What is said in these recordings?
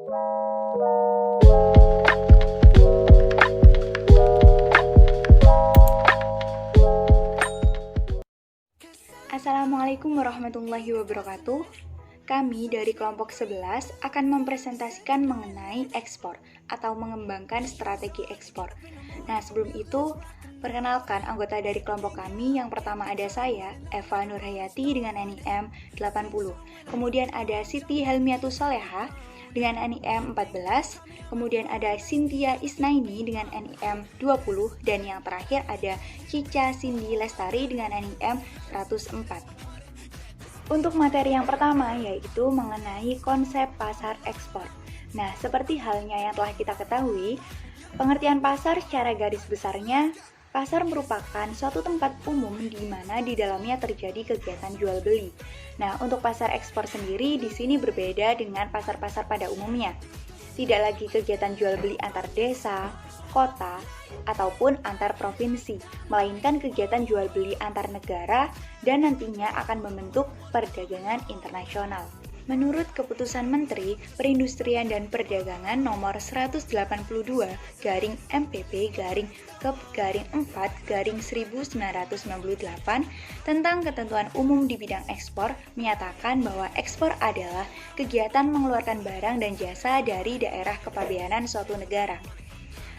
Assalamualaikum warahmatullahi wabarakatuh. Kami dari kelompok 11 akan mempresentasikan mengenai ekspor atau mengembangkan strategi ekspor. Nah, sebelum itu, perkenalkan anggota dari kelompok kami. Yang pertama ada saya, Eva Nurhayati dengan NIM 80. Kemudian ada Siti Helmiatus Soleha dengan NIM 14. Kemudian ada Cynthia Isnaini dengan NIM 20. Dan yang terakhir ada Cica Cindy Lestari dengan NIM 104. Untuk materi yang pertama yaitu mengenai konsep pasar ekspor. Nah, seperti halnya yang telah kita ketahui, pengertian pasar secara garis besarnya, pasar merupakan suatu tempat umum di mana di dalamnya terjadi kegiatan jual beli. Nah, untuk pasar ekspor sendiri di sini berbeda dengan pasar-pasar pada umumnya. Tidak lagi kegiatan jual beli antar desa, kota, ataupun antar provinsi, melainkan kegiatan jual beli antar negara dan nantinya akan membentuk perdagangan internasional. Menurut Keputusan Menteri Perindustrian dan Perdagangan Nomor 180-Kep-4-1998 tentang ketentuan umum di bidang ekspor menyatakan bahwa ekspor adalah kegiatan mengeluarkan barang dan jasa dari daerah kepabeanan suatu negara.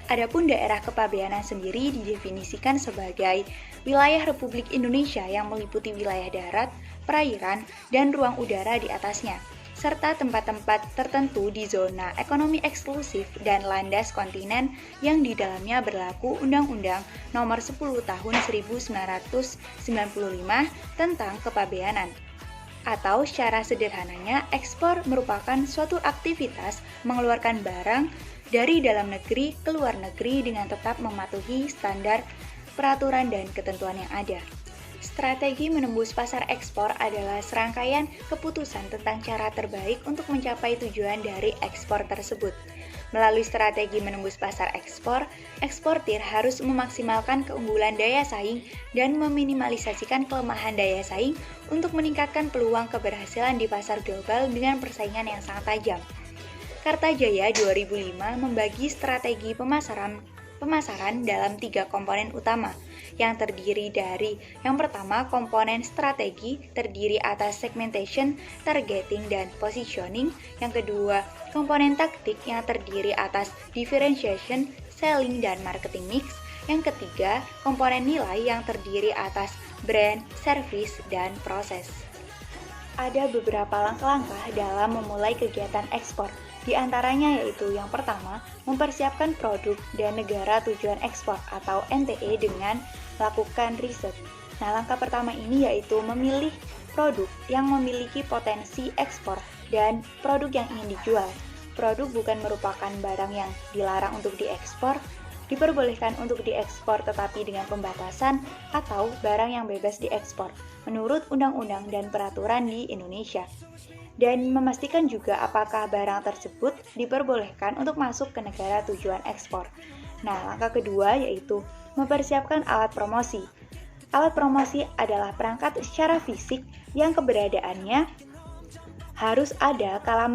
Adapun daerah kepabeanan sendiri didefinisikan sebagai wilayah Republik Indonesia yang meliputi wilayah darat, perairan, dan ruang udara di atasnya, serta tempat-tempat tertentu di zona ekonomi eksklusif dan landas kontinen yang di dalamnya berlaku Undang-Undang Nomor 10 Tahun 1995 tentang kepabeanan. Atau secara sederhananya, ekspor merupakan suatu aktivitas mengeluarkan barang dari dalam negeri ke luar negeri dengan tetap mematuhi standar, peraturan, dan ketentuan yang ada. Strategi menembus pasar ekspor adalah serangkaian keputusan tentang cara terbaik untuk mencapai tujuan dari ekspor tersebut. Melalui strategi menembus pasar ekspor, eksportir harus memaksimalkan keunggulan daya saing dan meminimalisasikan kelemahan daya saing untuk meningkatkan peluang keberhasilan di pasar global dengan persaingan yang sangat tajam. Kartajaya 2005 membagi strategi pemasaran dalam 3 komponen utama, yang terdiri dari yang pertama, komponen strategi terdiri atas segmentation, targeting, dan positioning. Yang kedua, komponen taktik yang terdiri atas differentiation, selling, dan marketing mix. Yang ketiga, komponen nilai yang terdiri atas brand, service, dan proses. Ada beberapa langkah-langkah dalam memulai kegiatan ekspor. Di antaranya yaitu yang pertama, mempersiapkan produk dan negara tujuan ekspor atau NTE dengan melakukan riset. Nah, langkah pertama ini yaitu memilih produk yang memiliki potensi ekspor dan produk yang ingin dijual. Produk bukan merupakan barang yang dilarang untuk diekspor, diperbolehkan untuk diekspor tetapi dengan pembatasan, atau barang yang bebas diekspor menurut undang-undang dan peraturan di Indonesia. Dan memastikan juga apakah barang tersebut diperbolehkan untuk masuk ke negara tujuan ekspor. Nah, langkah kedua yaitu mempersiapkan alat promosi. Alat promosi adalah perangkat secara fisik yang keberadaannya harus ada kala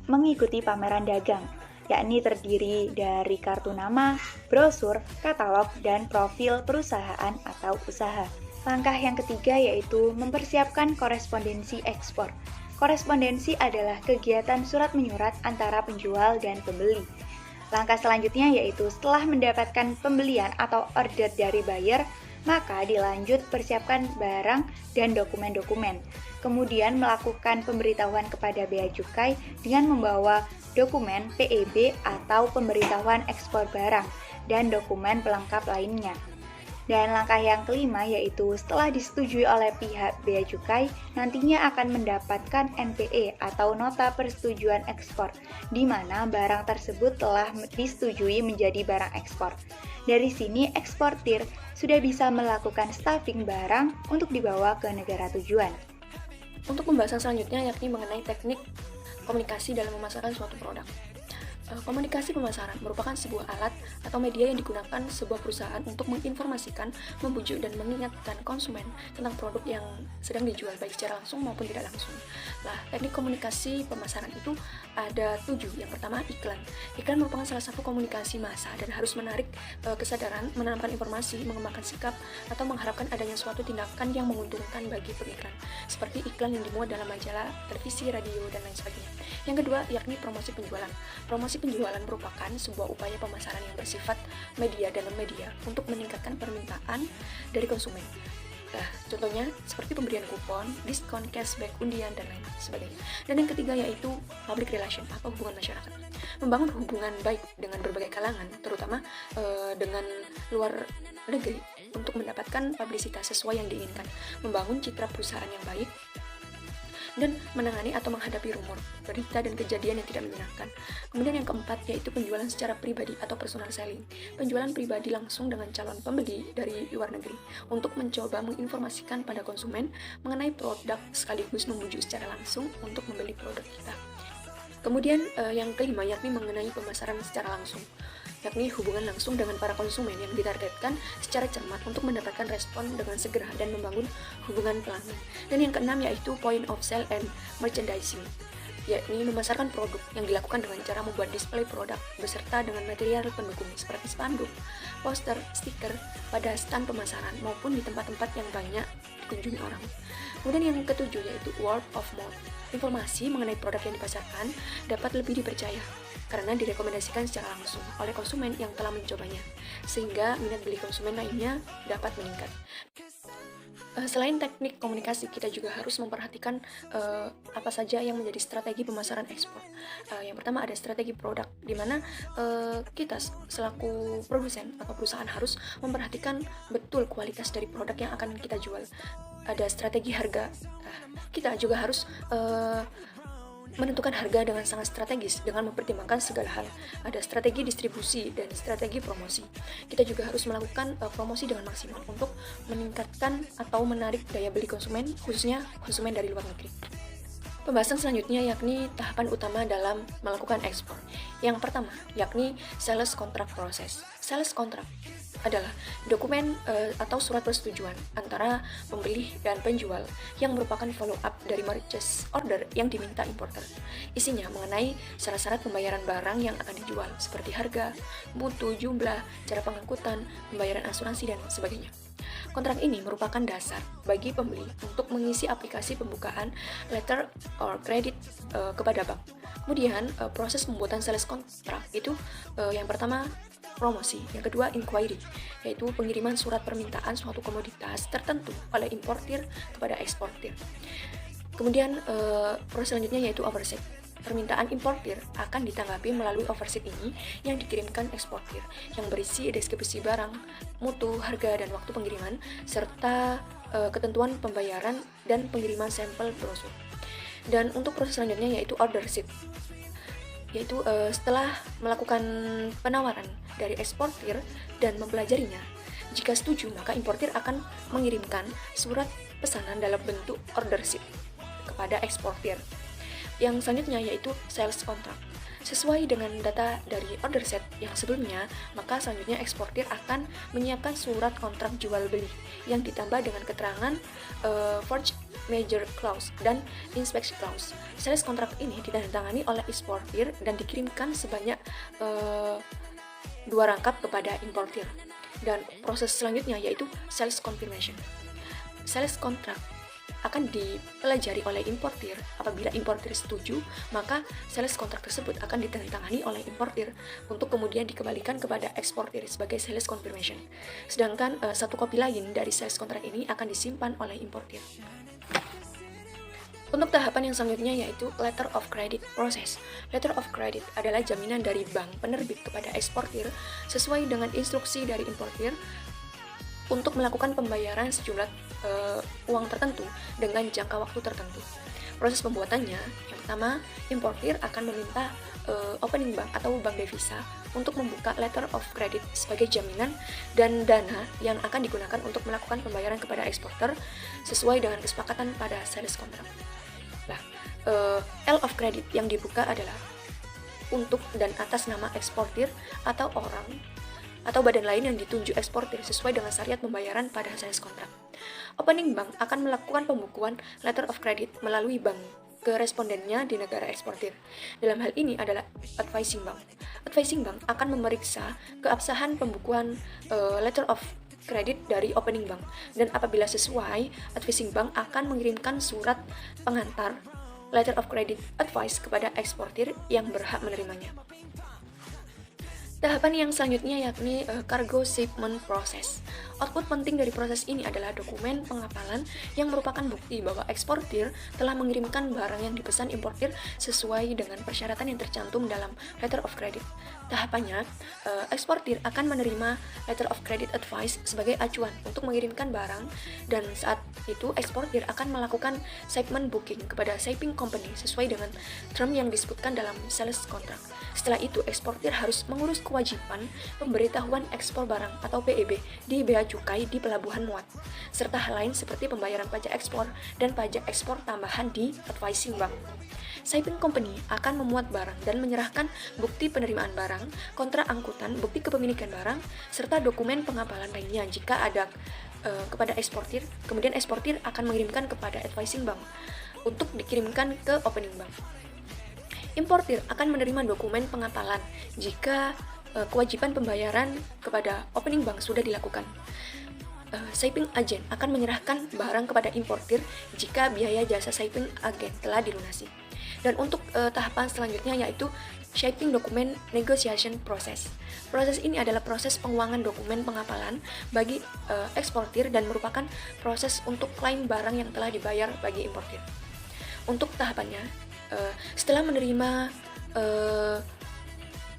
mengikuti pameran dagang, yakni terdiri dari kartu nama, brosur, katalog, dan profil perusahaan atau usaha. Langkah yang ketiga yaitu mempersiapkan korespondensi ekspor. Korespondensi adalah kegiatan surat menyurat antara penjual dan pembeli. Langkah selanjutnya yaitu setelah mendapatkan pembelian atau order dari buyer, maka dilanjut persiapkan barang dan dokumen-dokumen. Kemudian melakukan pemberitahuan kepada Bea Cukai dengan membawa dokumen PEB atau pemberitahuan ekspor barang dan dokumen pelengkap lainnya. Dan langkah yang kelima yaitu setelah disetujui oleh pihak Bea Cukai, nantinya akan mendapatkan NPE atau Nota Persetujuan Ekspor, di mana barang tersebut telah disetujui menjadi barang ekspor. Dari sini, eksportir sudah bisa melakukan stuffing barang untuk dibawa ke negara tujuan. Untuk pembahasan selanjutnya yakni mengenai teknik komunikasi dalam memasarkan suatu produk. Komunikasi pemasaran merupakan sebuah alat atau media yang digunakan sebuah perusahaan untuk menginformasikan, membujuk, dan mengingatkan konsumen tentang produk yang sedang dijual baik secara langsung maupun tidak langsung. Nah, teknik komunikasi pemasaran itu ada 7. Yang pertama, iklan. Iklan merupakan salah satu komunikasi massa dan harus menarik kesadaran, menanamkan informasi, mengembangkan sikap, atau mengharapkan adanya suatu tindakan yang menguntungkan bagi pengiklan, seperti iklan yang dimuat dalam majalah, televisi, radio, dan lain sebagainya. Yang kedua, yakni promosi penjualan. Promosi penjualan merupakan sebuah upaya pemasaran yang bersifat media dalam media untuk meningkatkan permintaan dari konsumen. Nah, contohnya seperti pemberian kupon, diskon, cashback, undian, dan lain sebagainya. Dan yang ketiga yaitu public relation atau hubungan masyarakat. Membangun hubungan baik dengan berbagai kalangan, terutama dengan luar negeri untuk mendapatkan publisitas sesuai yang diinginkan. Membangun citra perusahaan yang baik dan menangani atau menghadapi rumor, berita, dan kejadian yang tidak menyenangkan. Kemudian yang keempat yaitu penjualan secara pribadi atau personal selling. Penjualan pribadi langsung dengan calon pembeli dari luar negeri untuk mencoba menginformasikan pada konsumen mengenai produk sekaligus membujuk secara langsung untuk membeli produk kita. Kemudian yang kelima yakni mengenai pemasaran secara langsung, yakni hubungan langsung dengan para konsumen yang ditargetkan secara cermat untuk mendapatkan respon dengan segera dan membangun hubungan pelanggan. Dan yang keenam yaitu point of sale and merchandising, yakni memasarkan produk yang dilakukan dengan cara membuat display produk beserta dengan material pendukung seperti spanduk, poster, stiker pada stand pemasaran maupun di tempat-tempat yang banyak dikunjungi orang. Kemudian yang ketujuh yaitu word of mouth. Informasi mengenai produk yang dipasarkan dapat lebih dipercaya karena direkomendasikan secara langsung oleh konsumen yang telah mencobanya, sehingga minat beli konsumen lainnya dapat meningkat. Selain teknik komunikasi, kita juga harus memperhatikan apa saja yang menjadi strategi pemasaran ekspor. Yang pertama ada strategi produk, di mana kita selaku produsen atau perusahaan harus memperhatikan betul kualitas dari produk yang akan kita jual. Ada strategi harga, kita juga harus menentukan harga dengan sangat strategis dengan mempertimbangkan segala hal. Ada strategi distribusi dan strategi promosi. Kita juga harus melakukan promosi dengan maksimal untuk meningkatkan atau menarik daya beli konsumen, khususnya konsumen dari luar negeri. Pembahasan selanjutnya yakni tahapan utama dalam melakukan ekspor. Yang pertama yakni sales contract process. Sales contract adalah dokumen atau surat persetujuan antara pembeli dan penjual yang merupakan follow up dari purchase order yang diminta importer. Isinya mengenai syarat-syarat pembayaran barang yang akan dijual seperti harga, mutu, jumlah, cara pengangkutan, pembayaran asuransi, dan sebagainya. Kontrak ini merupakan dasar bagi pembeli untuk mengisi aplikasi pembukaan letter or credit kepada bank. Kemudian proses pembuatan sales contract itu yang pertama promosi, yang kedua inquiry, yaitu pengiriman surat permintaan suatu komoditas tertentu oleh importir kepada eksportir. Kemudian proses selanjutnya yaitu overseas. Permintaan importir akan ditanggapi melalui overseas ini yang dikirimkan eksportir, yang berisi deskripsi barang, mutu, harga, dan waktu pengiriman, serta ketentuan pembayaran dan pengiriman sampel brosur. Dan untuk proses selanjutnya yaitu order sheet, yaitu setelah melakukan penawaran dari eksportir dan mempelajarinya, jika setuju maka importir akan mengirimkan surat pesanan dalam bentuk order sheet kepada eksportir. Yang selanjutnya yaitu sales contract. Sesuai dengan data dari order set yang sebelumnya, maka selanjutnya eksportir akan menyiapkan surat kontrak jual beli yang ditambah dengan keterangan force major clause dan inspection clause. Sales contract ini ditandatangani oleh eksportir dan dikirimkan sebanyak 2 rangkap kepada importir. Dan proses selanjutnya yaitu sales confirmation. Sales contract akan dipelajari oleh importir. Apabila importir setuju, maka sales kontrak tersebut akan ditandatangani oleh importir untuk kemudian dikembalikan kepada eksportir sebagai sales confirmation. Sedangkan satu kopi lain dari sales kontrak ini akan disimpan oleh importir. Untuk tahapan yang selanjutnya yaitu letter of credit process. Letter of credit adalah jaminan dari bank penerbit kepada eksportir sesuai dengan instruksi dari importir untuk melakukan pembayaran sejumlah uang tertentu dengan jangka waktu tertentu. Proses pembuatannya, yang pertama, importir akan meminta opening bank atau bank devisa untuk membuka letter of credit sebagai jaminan dan dana yang akan digunakan untuk melakukan pembayaran kepada eksporter sesuai dengan kesepakatan pada sales contract. Nah, L of credit yang dibuka adalah untuk dan atas nama eksportir atau orang atau badan lain yang ditunjuk eksportir sesuai dengan syariat pembayaran pada sales kontrak. Opening bank akan melakukan pembukuan letter of credit melalui bank ke respondennya di negara eksportir. Dalam hal ini adalah advising bank. Advising bank akan memeriksa keabsahan pembukuan letter of credit dari opening bank, dan apabila sesuai, advising bank akan mengirimkan surat pengantar letter of credit advice kepada eksportir yang berhak menerimanya. Tahapan yang selanjutnya yakni cargo shipment process. Output penting dari proses ini adalah dokumen pengapalan yang merupakan bukti bahwa eksportir telah mengirimkan barang yang dipesan importir sesuai dengan persyaratan yang tercantum dalam letter of credit. Tahapannya, eksportir akan menerima letter of credit advice sebagai acuan untuk mengirimkan barang, dan saat itu eksportir akan melakukan shipment booking kepada shipping company sesuai dengan term yang disebutkan dalam sales contract. Setelah itu, eksportir harus mengurus kewajiban pemberitahuan ekspor barang atau PEB di bea cukai di pelabuhan muat, serta hal lain seperti pembayaran pajak ekspor dan pajak ekspor tambahan di advising bank. Shipping company akan memuat barang dan menyerahkan bukti penerimaan barang, kontrak angkutan, bukti kepemilikan barang, serta dokumen pengapalan lainnya jika ada kepada eksportir. Kemudian eksportir akan mengirimkan kepada advising bank untuk dikirimkan ke opening bank. Importir akan menerima dokumen pengapalan jika kewajiban pembayaran kepada opening bank sudah dilakukan. Shipping agent akan menyerahkan barang kepada importir jika biaya jasa shipping agent telah dilunasi. Dan untuk tahapan selanjutnya yaitu shipping document negotiation process. Proses ini adalah proses penguangan dokumen pengapalan bagi eksportir dan merupakan proses untuk klaim barang yang telah dibayar bagi importir. Untuk tahapannya, setelah menerima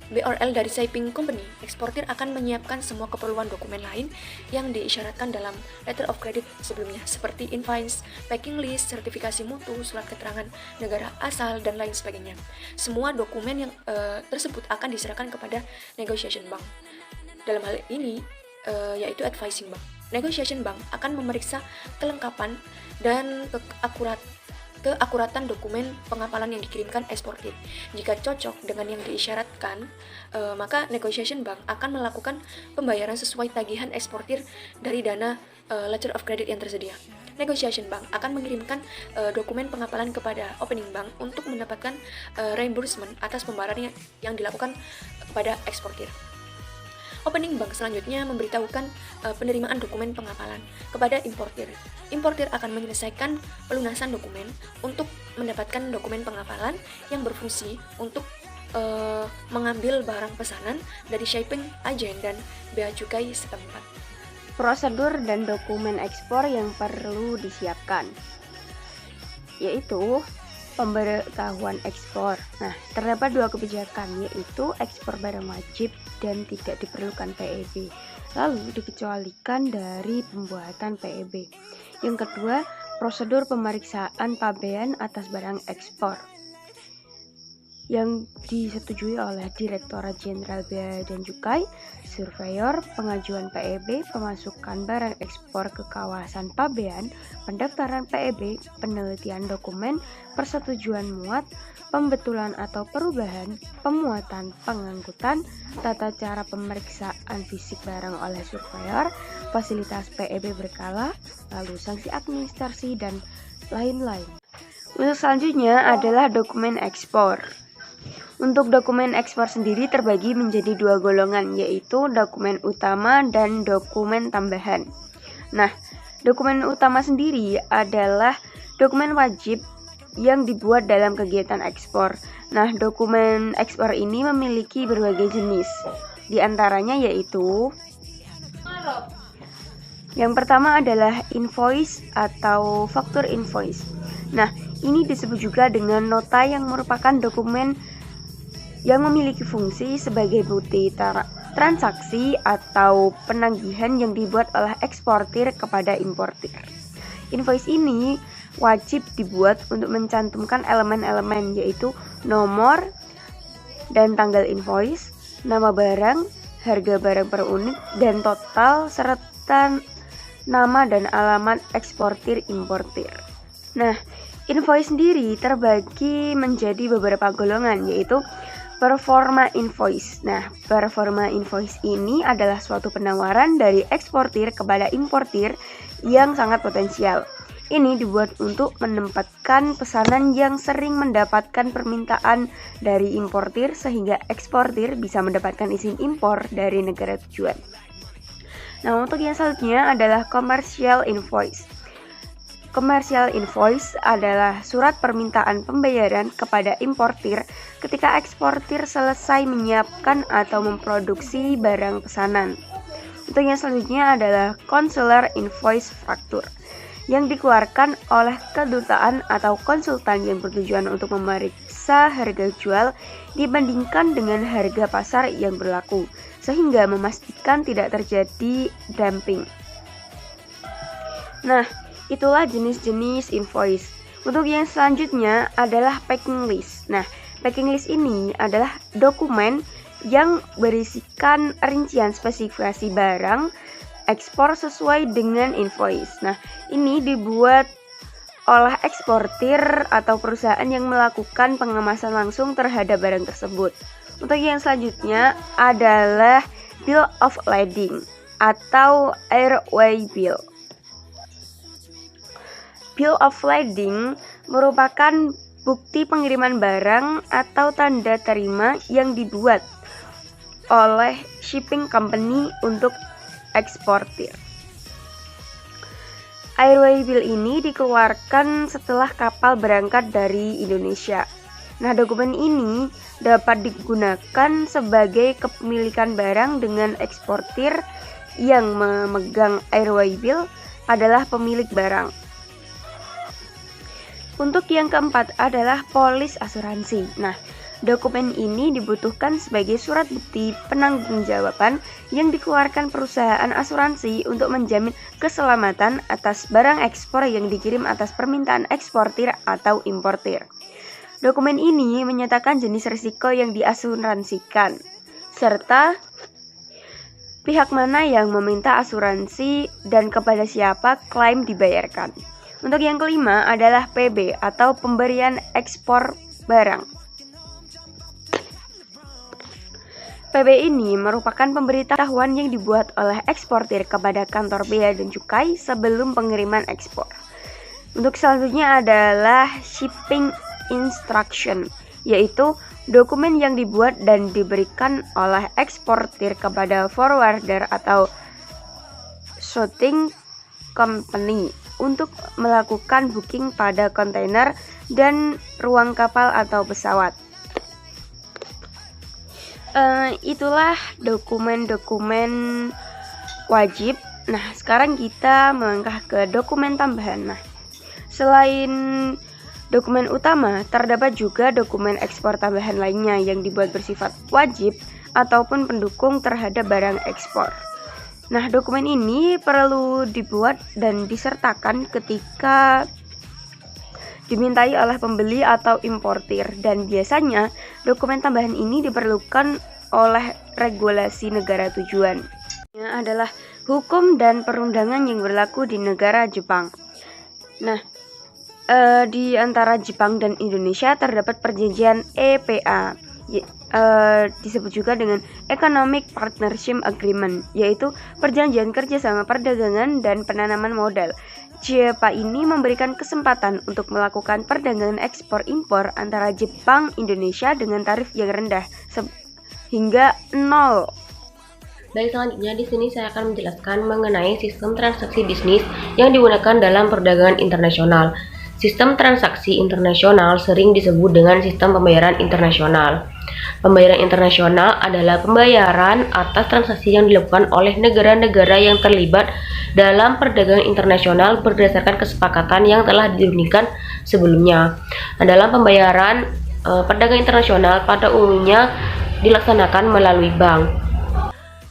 BRL dari shipping company, eksportir akan menyiapkan semua keperluan dokumen lain yang diisyaratkan dalam letter of credit sebelumnya, seperti invoice, packing list, sertifikasi mutu, surat keterangan negara asal, dan lain sebagainya. Semua dokumen yang tersebut akan diserahkan kepada negotiation bank. Dalam hal ini, yaitu advising bank. Negotiation bank akan memeriksa kelengkapan dan keakuratan dokumen pengapalan yang dikirimkan eksportir. Jika cocok dengan yang diisyaratkan, maka negotiation bank akan melakukan pembayaran sesuai tagihan eksportir dari dana letter of credit yang tersedia. Negotiation bank akan mengirimkan dokumen pengapalan kepada opening bank untuk mendapatkan reimbursement atas pembayaran yang dilakukan kepada eksportir. Opening bank selanjutnya memberitahukan penerimaan dokumen pengapalan kepada importir. Importir akan menyelesaikan pelunasan dokumen untuk mendapatkan dokumen pengapalan yang berfungsi untuk mengambil barang pesanan dari shipping agent dan bea cukai setempat. Prosedur dan dokumen ekspor yang perlu disiapkan, yaitu pemberitahuan ekspor. Nah, terdapat dua kebijakan, yaitu ekspor barang wajib dan tidak diperlukan PEB, lalu dikecualikan dari pembuatan PEB. Yang kedua, prosedur pemeriksaan pabean atas barang ekspor yang disetujui oleh Direktorat Jenderal Bea dan Cukai, surveyor, pengajuan PEB, pemasukan barang ekspor ke kawasan pabean, pendaftaran PEB, penelitian dokumen, persetujuan muat, pembetulan atau perubahan, pemuatan, pengangkutan, tata cara pemeriksaan fisik barang oleh surveyor, fasilitas PEB berkala, lalu sanksi administrasi, dan lain-lain. Untuk selanjutnya adalah dokumen ekspor. Untuk dokumen ekspor sendiri terbagi menjadi dua golongan, yaitu dokumen utama dan dokumen tambahan. Nah, dokumen utama sendiri adalah dokumen wajib yang dibuat dalam kegiatan ekspor. Nah, dokumen ekspor ini memiliki berbagai jenis. Di antaranya yaitu yang pertama adalah invoice atau faktur invoice. Nah, ini disebut juga dengan nota yang merupakan dokumen yang memiliki fungsi sebagai bukti transaksi atau penagihan yang dibuat oleh eksportir kepada importir. Invoice ini wajib dibuat untuk mencantumkan elemen-elemen, yaitu nomor dan tanggal invoice, nama barang, harga barang per unit, dan total, serta nama dan alamat eksportir importir. Nah, invoice sendiri terbagi menjadi beberapa golongan, yaitu Performa invoice. Nah, performa invoice ini adalah suatu penawaran dari eksportir kepada importir yang sangat potensial. Ini dibuat untuk menempatkan pesanan yang sering mendapatkan permintaan dari importir sehingga eksportir bisa mendapatkan izin impor dari negara tujuan. Nah, untuk yang selanjutnya adalah commercial invoice. Commercial invoice adalah surat permintaan pembayaran kepada importir ketika eksportir selesai menyiapkan atau memproduksi barang pesanan. Untuk yang selanjutnya adalah consular invoice facture yang dikeluarkan oleh kedutaan atau konsultan yang bertujuan untuk memeriksa harga jual dibandingkan dengan harga pasar yang berlaku, sehingga memastikan tidak terjadi dumping. Nah, itulah jenis-jenis invoice. Untuk yang selanjutnya adalah packing list. Nah, packing list ini adalah dokumen yang berisikan rincian spesifikasi barang ekspor sesuai dengan invoice. Nah, ini dibuat oleh eksportir atau perusahaan yang melakukan pengemasan langsung terhadap barang tersebut. Untuk yang selanjutnya adalah bill of lading atau airway bill. Bill of lading merupakan bukti pengiriman barang atau tanda terima yang dibuat oleh shipping company untuk eksportir. Airway bill ini dikeluarkan setelah kapal berangkat dari Indonesia. Nah, dokumen ini dapat digunakan sebagai kepemilikan barang dengan eksportir yang memegang airway bill adalah pemilik barang. Untuk yang keempat adalah polis asuransi. Nah, dokumen ini dibutuhkan sebagai surat bukti penanggung-jawaban yang dikeluarkan perusahaan asuransi untuk menjamin keselamatan atas barang ekspor yang dikirim atas permintaan eksportir atau importir. Dokumen ini menyatakan jenis risiko yang diasuransikan, serta pihak mana yang meminta asuransi dan kepada siapa klaim dibayarkan. Untuk yang kelima adalah PB atau pemberian ekspor barang. PB ini merupakan pemberitahuan yang dibuat oleh eksportir kepada kantor bea dan cukai sebelum pengiriman ekspor. Untuk selanjutnya adalah shipping instruction, yaitu dokumen yang dibuat dan diberikan oleh eksportir kepada forwarder atau sorting company untuk melakukan booking pada kontainer dan ruang kapal atau pesawat. Itulah dokumen-dokumen wajib. Nah, sekarang kita melangkah ke dokumen tambahan. Nah, selain dokumen utama, terdapat juga dokumen ekspor tambahan lainnya yang dibuat bersifat wajib ataupun pendukung terhadap barang ekspor. Nah, dokumen ini perlu dibuat dan disertakan ketika dimintai oleh pembeli atau importir, dan biasanya dokumen tambahan ini diperlukan oleh regulasi negara tujuan. Ini adalah hukum dan perundangan yang berlaku di negara Jepang. Nah, di antara Jepang dan Indonesia terdapat perjanjian EPA, disebut juga dengan Economic Partnership Agreement, yaitu perjanjian kerjasama perdagangan dan penanaman modal. JEPA ini memberikan kesempatan untuk melakukan perdagangan ekspor-impor antara Jepang Indonesia dengan tarif yang rendah hingga 0. Baik, selanjutnya di sini saya akan menjelaskan mengenai sistem transaksi bisnis yang digunakan dalam perdagangan internasional. Sistem transaksi internasional sering disebut dengan sistem pembayaran internasional. Pembayaran internasional adalah pembayaran atas transaksi yang dilakukan oleh negara-negara yang terlibat dalam perdagangan internasional berdasarkan kesepakatan yang telah dirumuskan sebelumnya. Dalam pembayaran, perdagangan internasional pada umumnya dilaksanakan melalui bank.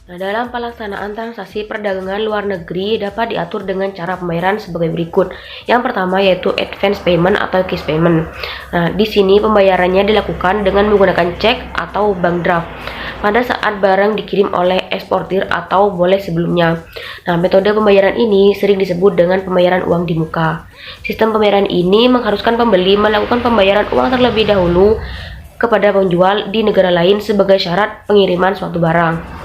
Nah, dalam pelaksanaan transaksi perdagangan luar negeri dapat diatur dengan cara pembayaran sebagai berikut. Yang pertama yaitu advance payment atau cash payment. Nah, di sini pembayarannya dilakukan dengan menggunakan cek atau bank draft pada saat barang dikirim oleh eksportir atau boleh sebelumnya. Nah, metode pembayaran ini sering disebut dengan pembayaran uang di muka. Sistem pembayaran ini mengharuskan pembeli melakukan pembayaran uang terlebih dahulu kepada penjual di negara lain sebagai syarat pengiriman suatu barang.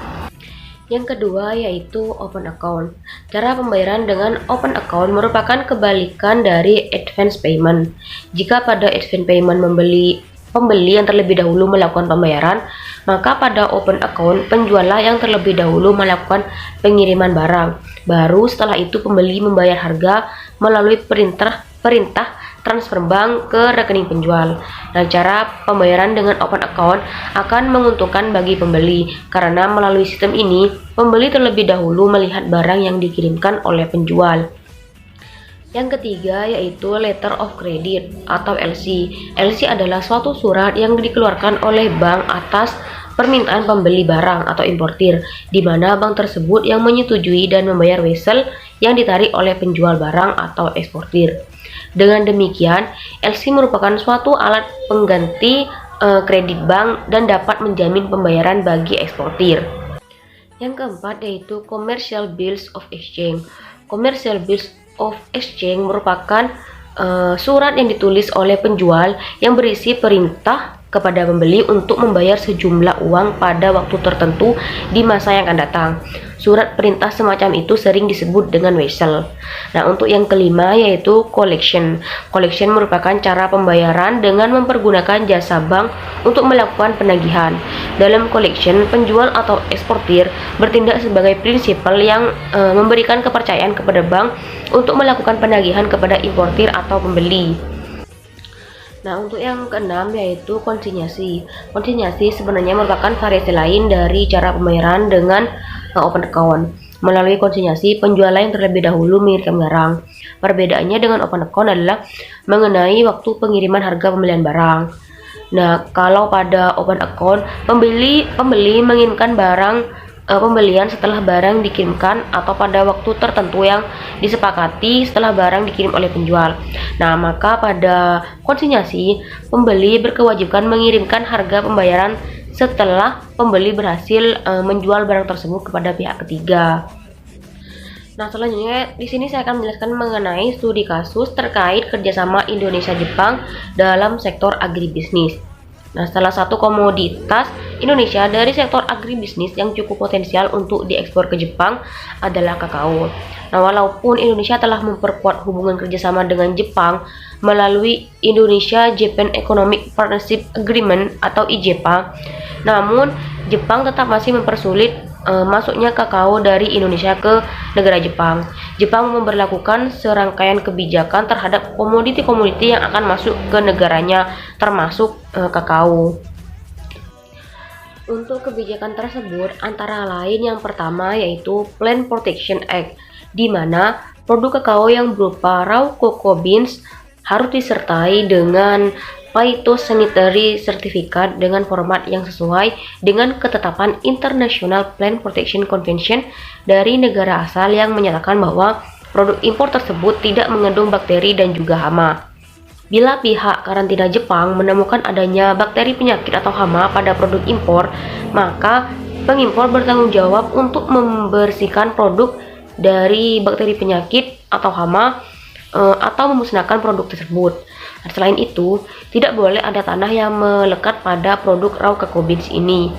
Yang kedua yaitu open account. Cara pembayaran dengan open account merupakan kebalikan dari advance payment. Jika pada advance payment pembeli yang terlebih dahulu melakukan pembayaran, maka pada open account penjuallah yang terlebih dahulu melakukan pengiriman barang. Baru setelah itu pembeli membayar harga melalui perintah transfer bank ke rekening penjual. Nah, cara pembayaran dengan open account akan menguntungkan bagi pembeli karena melalui sistem ini pembeli terlebih dahulu melihat barang yang dikirimkan oleh penjual. Yang ketiga yaitu letter of credit atau LC. LC adalah suatu surat yang dikeluarkan oleh bank atas permintaan pembeli barang atau importir, di mana bank tersebut yang menyetujui dan membayar wesel yang ditarik oleh penjual barang atau eksportir. Dengan demikian, LC merupakan suatu alat pengganti kredit bank dan dapat menjamin pembayaran bagi eksportir. Yang keempat yaitu commercial bills of exchange. Commercial bills of exchange merupakan surat yang ditulis oleh penjual yang berisi perintah kepada pembeli untuk membayar sejumlah uang pada waktu tertentu di masa yang akan datang. Surat perintah semacam itu sering disebut dengan wesel. Nah, untuk yang kelima yaitu collection. Collection merupakan cara pembayaran dengan mempergunakan jasa bank untuk melakukan penagihan. Dalam collection, penjual atau eksportir bertindak sebagai prinsipal yang memberikan kepercayaan kepada bank untuk melakukan penagihan kepada importir atau pembeli. Nah, untuk yang keenam yaitu konsinyasi. Konsinyasi sebenarnya merupakan variasi lain dari cara pembayaran dengan open account. Melalui konsinyasi, penjual yang terlebih dahulu mengirimkan barang. Perbedaannya dengan open account adalah mengenai waktu pengiriman harga pembelian barang. Nah, kalau pada open account, pembeli menginginkan barang pembelian setelah barang dikirimkan atau pada waktu tertentu yang disepakati setelah barang dikirim oleh penjual. Nah, maka pada konsinyasi, pembeli berkewajiban mengirimkan harga pembayaran setelah pembeli berhasil menjual barang tersebut kepada pihak ketiga. Nah, selanjutnya di sini saya akan menjelaskan mengenai studi kasus terkait kerjasama Indonesia-Jepang dalam sektor agribisnis. Nah, salah satu komoditas Indonesia dari sektor agribisnis yang cukup potensial untuk diekspor ke Jepang adalah kakao. Nah, walaupun Indonesia telah memperkuat hubungan kerjasama dengan Jepang melalui Indonesia-Japan Economic Partnership Agreement atau IJPA, namun Jepang tetap masih mempersulit masuknya kakao dari Indonesia ke negara Jepang. Jepang memberlakukan serangkaian kebijakan terhadap komoditi-komoditi yang akan masuk ke negaranya, termasuk kakao. Untuk kebijakan tersebut antara lain yang pertama yaitu Plant Protection Act, di mana produk kakao yang berupa raw cocoa beans harus disertai dengan Phytosanitary Certificate dengan format yang sesuai dengan ketetapan International Plant Protection Convention dari negara asal yang menyatakan bahwa produk impor tersebut tidak mengandung bakteri dan juga hama. Bila pihak karantina Jepang menemukan adanya bakteri penyakit atau hama pada produk impor, maka pengimpor bertanggung jawab untuk membersihkan produk dari bakteri penyakit atau hama atau memusnahkan produk tersebut. Selain itu, tidak boleh ada tanah yang melekat pada produk raw cocoa beans ini.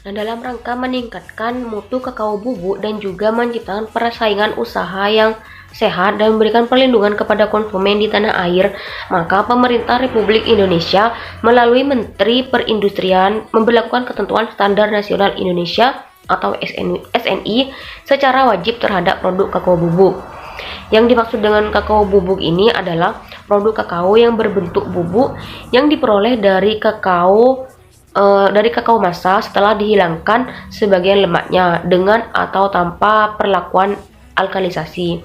Nah, dalam rangka meningkatkan mutu kakao bubuk dan juga menciptakan persaingan usaha yang sehat dan memberikan perlindungan kepada konsumen di tanah air, maka pemerintah Republik Indonesia melalui Menteri Perindustrian memberlakukan ketentuan Standar Nasional Indonesia atau SNI secara wajib terhadap produk kakao bubuk. Yang dimaksud dengan kakao bubuk ini adalah produk kakao yang berbentuk bubuk yang diperoleh dari kakao masa setelah dihilangkan sebagian lemaknya dengan atau tanpa perlakuan alkalisasi.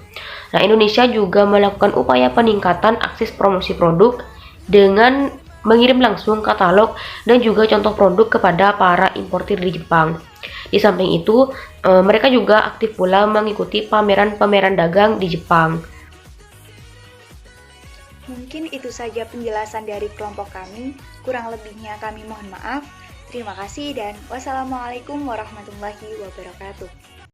Nah, Indonesia juga melakukan upaya peningkatan akses promosi produk dengan mengirim langsung katalog dan juga contoh produk kepada para importir di Jepang. Di samping itu, mereka juga aktif pula mengikuti pameran-pameran dagang di Jepang. Mungkin itu saja penjelasan dari kelompok kami. Kurang lebihnya kami mohon maaf. Terima kasih dan wassalamualaikum warahmatullahi wabarakatuh.